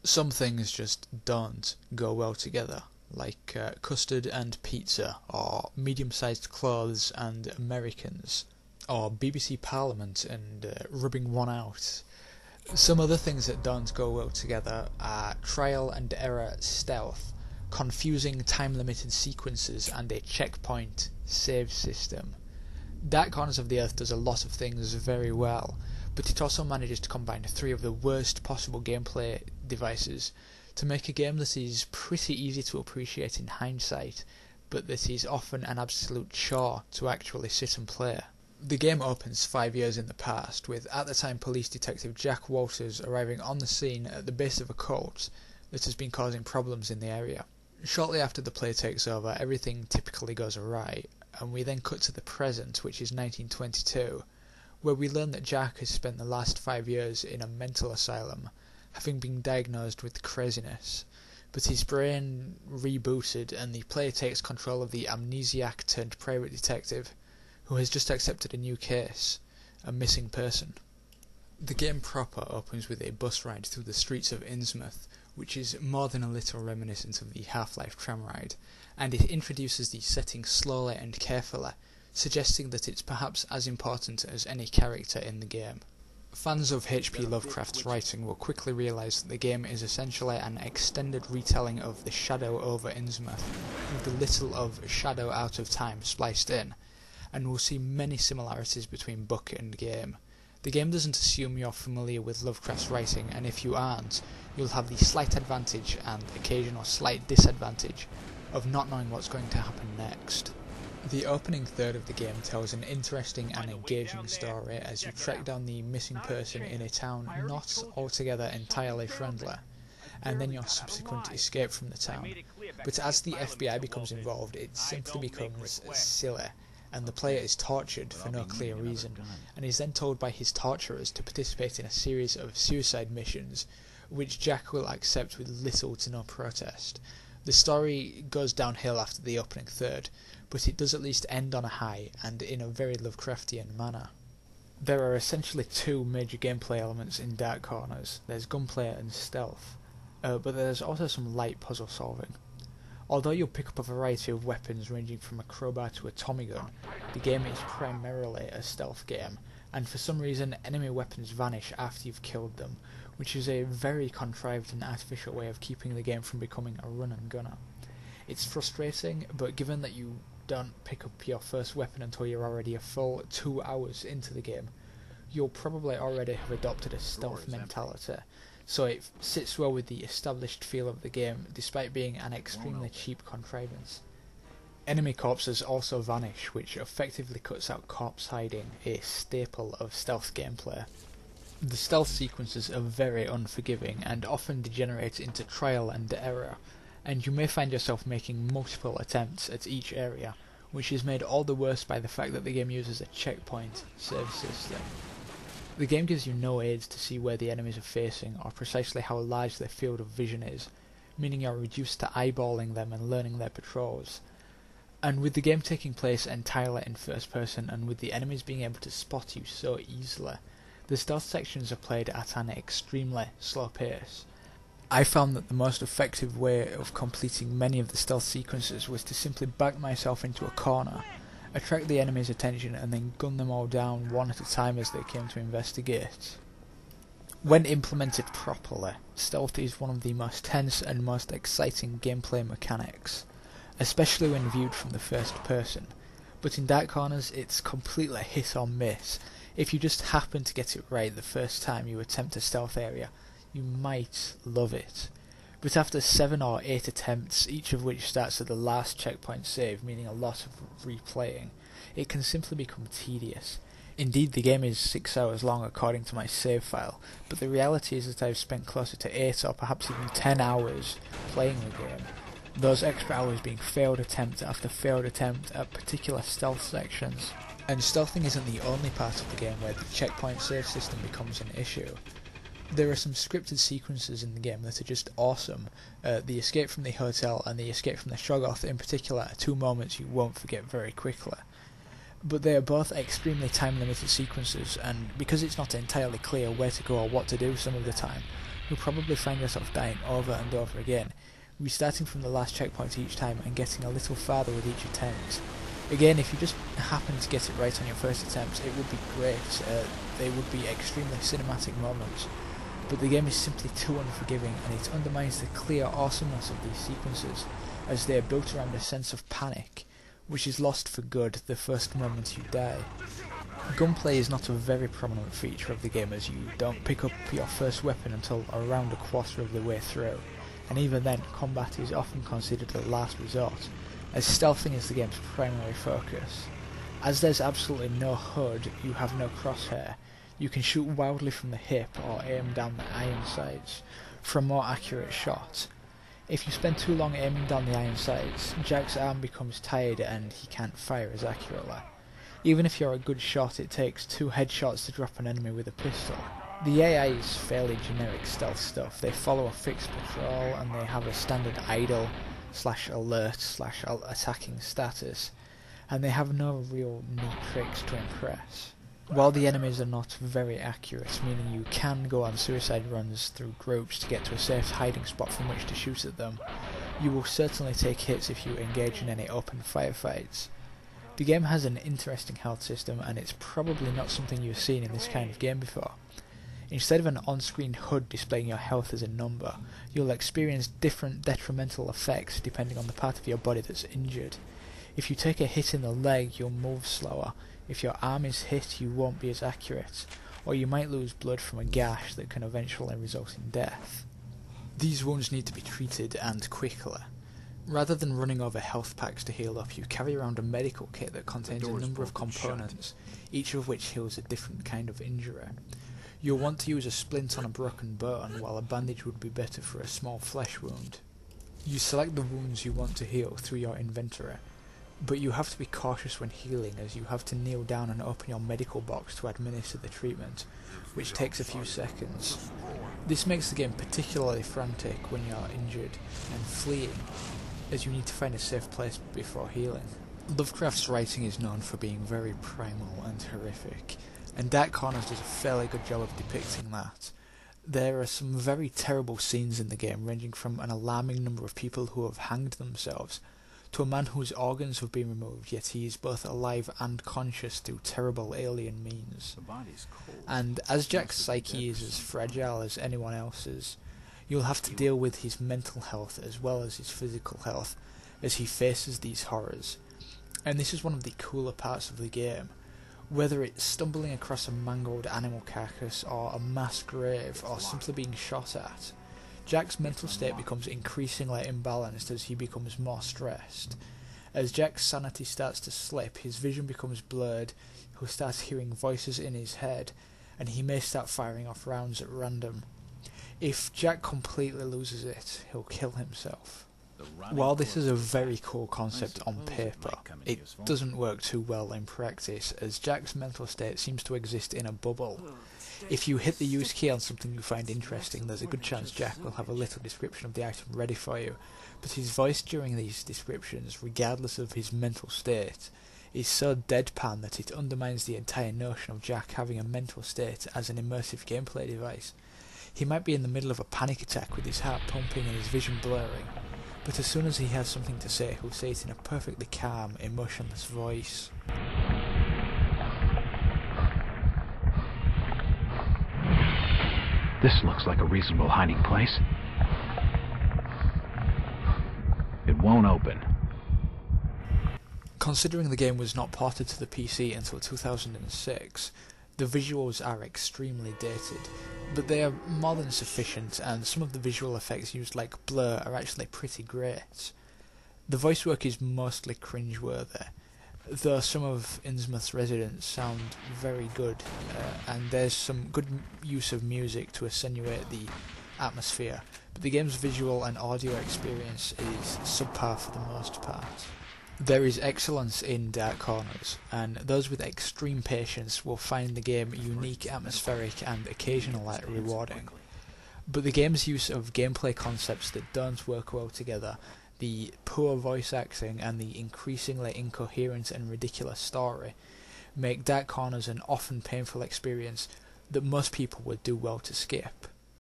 Some things just don't go well together, like custard and pizza, or medium-sized clothes and Americans, or BBC Parliament and rubbing one out. Some other things that don't go well together are trial and error stealth, confusing time-limited sequences, and a checkpoint save system. Dark Corners of the Earth does a lot of things very well, but it also manages to combine three of the worst possible gameplay devices to make a game that is pretty easy to appreciate in hindsight, but that is often an absolute chore to actually sit and play. The game opens 5 years in the past, with at-the-time police detective Jack Walters arriving on the scene at the base of a cult that has been causing problems in the area. Shortly after the play takes over, everything typically goes awry, and we then cut to the present, which is 1922, where we learn that Jack has spent the last 5 years in a mental asylum, having been diagnosed with craziness. But his brain rebooted, and the player takes control of the amnesiac turned private detective, who has just accepted a new case, a missing person. The game proper opens with a bus ride through the streets of Innsmouth, which is more than a little reminiscent of the Half-Life tram ride, and it introduces the setting slowly and carefully, suggesting that it's perhaps as important as any character in the game. Fans of H.P. Lovecraft's writing will quickly realise that the game is essentially an extended retelling of The Shadow over Innsmouth, with a little of Shadow Out of Time spliced in, and will see many similarities between book and game. The game doesn't assume you're familiar with Lovecraft's writing, and if you aren't, you'll have the slight advantage and occasional slight disadvantage of not knowing what's going to happen next. The opening third of the game tells an interesting and engaging story as you track down the missing person in a town not altogether entirely friendly, and then your subsequent escape from the town. But as the FBI becomes involved, it simply becomes silly, and the player is tortured for no clear reason, and is then told by his torturers to participate in a series of suicide missions, which Jack will accept with little to no protest. The story goes downhill after the opening third, but it does at least end on a high, and in a very Lovecraftian manner. There are essentially two major gameplay elements in Dark Corners. There's gunplay and stealth, but there's also some light puzzle solving. Although you'll pick up a variety of weapons ranging from a crowbar to a Tommy gun, the game is primarily a stealth game, and for some reason enemy weapons vanish after you've killed them, which is a very contrived and artificial way of keeping the game from becoming a run and gunner. It's frustrating, but given that you don't pick up your first weapon until you're already a full 2 hours into the game, you'll probably already have adopted a stealth mentality, so it sits well with the established feel of the game despite being an extremely cheap contrivance. Enemy corpses also vanish, which effectively cuts out corpse hiding, a staple of stealth gameplay. The stealth sequences are very unforgiving and often degenerate into trial and error, and you may find yourself making multiple attempts at each area, which is made all the worse by the fact that the game uses a checkpoint save system. The game gives you no aids to see where the enemies are facing or precisely how large their field of vision is, meaning you're reduced to eyeballing them and learning their patrols. And with the game taking place entirely in first person, and with the enemies being able to spot you so easily, the stealth sections are played at an extremely slow pace. I found that the most effective way of completing many of the stealth sequences was to simply back myself into a corner, attract the enemy's attention, and then gun them all down one at a time as they came to investigate. When implemented properly, stealth is one of the most tense and most exciting gameplay mechanics, especially when viewed from the first person, but in Dark Corners it's completely hit or miss. If you just happen to get it right the first time you attempt a stealth area, you might love it. But after 7 or 8 attempts, each of which starts at the last checkpoint save, meaning a lot of replaying, it can simply become tedious. Indeed, the game is 6 hours long according to my save file, but the reality is that I've spent closer to 8 or perhaps even 10 hours playing the game, those extra hours being failed attempt after failed attempt at particular stealth sections. And stealthing isn't the only part of the game where the checkpoint save system becomes an issue. There are some scripted sequences in the game that are just awesome. The escape from the hotel and the escape from the Shoggoth in particular are two moments you won't forget very quickly. But they are both extremely time-limited sequences, and because it's not entirely clear where to go or what to do some of the time, you'll probably find yourself dying over and over again, restarting from the last checkpoint each time and getting a little farther with each attempt. Again, if you just happen to get it right on your first attempt, it would be great. They would be extremely cinematic moments. But the game is simply too unforgiving, and it undermines the clear awesomeness of these sequences, as they are built around a sense of panic, which is lost for good the first moment you die. Gunplay is not a very prominent feature of the game, as you don't pick up your first weapon until around a quarter of the way through, and even then combat is often considered the last resort, as stealthing is the game's primary focus. As there's absolutely no HUD, you have no crosshair. You can shoot wildly from the hip or aim down the iron sights for a more accurate shot. If you spend too long aiming down the iron sights, Jack's arm becomes tired and he can't fire as accurately. Even if you're a good shot, it takes 2 headshots to drop an enemy with a pistol. The AI is fairly generic stealth stuff. They follow a fixed patrol and they have a standard idle /alert /attacking status, and they have no real neat tricks to impress. While the enemies are not very accurate, meaning you can go on suicide runs through groups to get to a safe hiding spot from which to shoot at them, you will certainly take hits if you engage in any open firefights. The game has an interesting health system, and it's probably not something you've seen in this kind of game before. Instead of an on-screen HUD displaying your health as a number, you'll experience different detrimental effects depending on the part of your body that's injured. If you take a hit in the leg, you'll move slower. If your arm is hit, you won't be as accurate, or you might lose blood from a gash that can eventually result in death. These wounds need to be treated, and quickly. Rather than running over health packs to heal up, you carry around a medical kit that contains a number of components, each of which heals a different kind of injury. You'll want to use a splint on a broken bone, while a bandage would be better for a small flesh wound. You select the wounds you want to heal through your inventory, but you have to be cautious when healing, as you have to kneel down and open your medical box to administer the treatment, which takes a few seconds. This makes the game particularly frantic when you're injured and fleeing, as you need to find a safe place before healing. Lovecraft's writing is known for being very primal and horrific, and Dark Corners does a fairly good job of depicting that. There are some very terrible scenes in the game, ranging from an alarming number of people who have hanged themselves, to a man whose organs have been removed, yet he is both alive and conscious through terrible alien means. And as Jack's psyche is as fragile as anyone else's, you'll have to deal with his mental health as well as his physical health as he faces these horrors. And this is one of the cooler parts of the game. Whether it's stumbling across a mangled animal carcass, or a mass grave, or simply being shot at, Jack's mental state becomes increasingly imbalanced as he becomes more stressed. As Jack's sanity starts to slip, his vision becomes blurred, he'll start hearing voices in his head, and he may start firing off rounds at random. If Jack completely loses it, he'll kill himself. While this is a very cool concept on paper, it doesn't work too well in practice, as Jack's mental state seems to exist in a bubble. If you hit the use key on something you find interesting, there's a good chance Jack will have a little description of the item ready for you, but his voice during these descriptions, regardless of his mental state, is so deadpan that it undermines the entire notion of Jack having a mental state as an immersive gameplay device. He might be in the middle of a panic attack with his heart pumping and his vision blurring, but as soon as he has something to say, he'll say it in a perfectly calm, emotionless voice. This looks like a reasonable hiding place. It won't open. Considering the game was not ported to the PC until 2006, the visuals are extremely dated, but they are more than sufficient, and some of the visual effects used like blur are actually pretty great. The voice work is mostly cringeworthy, though some of Innsmouth's residents sound very good, and there's some good use of music to attenuate the atmosphere, but the game's visual and audio experience is subpar for the most part. There is excellence in Dark Corners, and those with extreme patience will find the game unique, atmospheric, and occasionally rewarding. But the game's use of gameplay concepts that don't work well together, the poor voice acting, and the increasingly incoherent and ridiculous story make Dark Corners an often painful experience that most people would do well to skip.